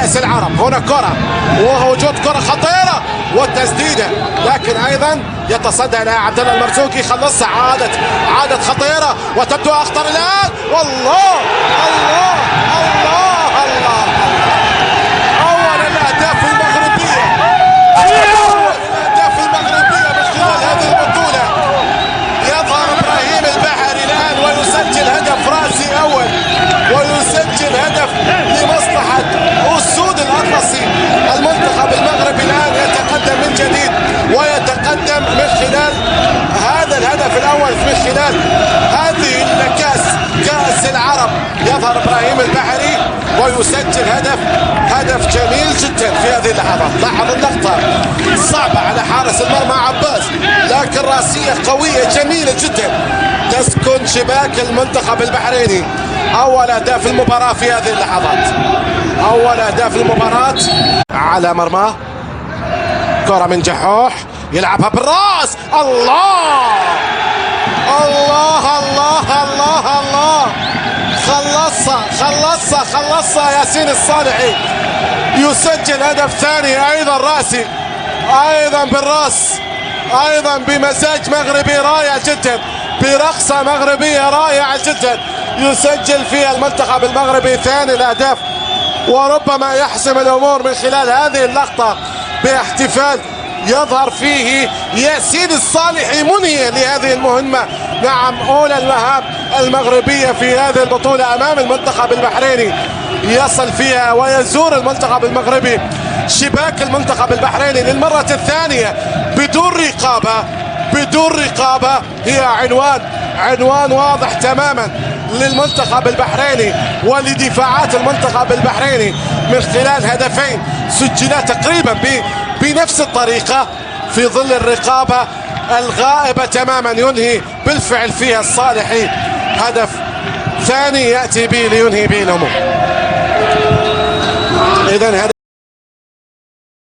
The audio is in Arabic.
كأس العرب. هنا كرة ووجود كرة خطيرة والتسديدة، لكن أيضا يتصدى لها عبد الله المرزوقي، خلصها. عادت خطيرة وتبدو أخطر الآن. والله الله الله الله، أول الأهداف المغربية، أول الأهداف المغربية من خلال هذه البطولة. يظهر إبراهيم البحري الآن ويسجل هدف راسي أول، ويسجل هدف لمصلحة أسود الأطلسي. المنتخب المغربي الآن يتقدم من جديد، ويتقدم من خلال هذا الهدف الأول، من خلال هذه كأس العرب. يظهر إبراهيم البحري ويسجل هدف جميل جدا في هذه اللحظات. لاحظ اللقطة صعبة على حارس المرمى عباس، لكن راسية قوية جميلة جدا تسكن شباك المنتخب البحريني. أول أهداف المباراة في هذه اللحظات، أول أهداف المباراة على مرماه. كرة من جحوح يلعبها بالراس. الله الله الله الله الله، خلصها ياسين الصالحي. يسجل هدف ثاني أيضا راسي، أيضا بالراس، أيضا بمزاج مغربي رائع جدا، برقصة مغربية رائعة جدا. يسجل فيها المنتخب المغربي ثاني الأهداف، وربما يحسم الأمور من خلال هذه اللقطة باحتفال يظهر فيه ياسين الصالحي منهيا لهذه المهمة. نعم، أولى المهام المغربية في هذه البطولة أمام المنتخب البحريني، يصل فيها ويزور المنتخب المغربي شباك المنتخب البحريني للمرة الثانية بدون رقابة. هي عنوان واضح تماما للمنتخب البحريني ولدفاعات المنتخب البحريني من خلال هدفين سجلا تقريبا بنفس الطريقة في ظل الرقابة الغائبة تماما. ينهي بالفعل فيها الصالحي، هدف ثاني يأتي به لينهي به الأمور. إذن هدف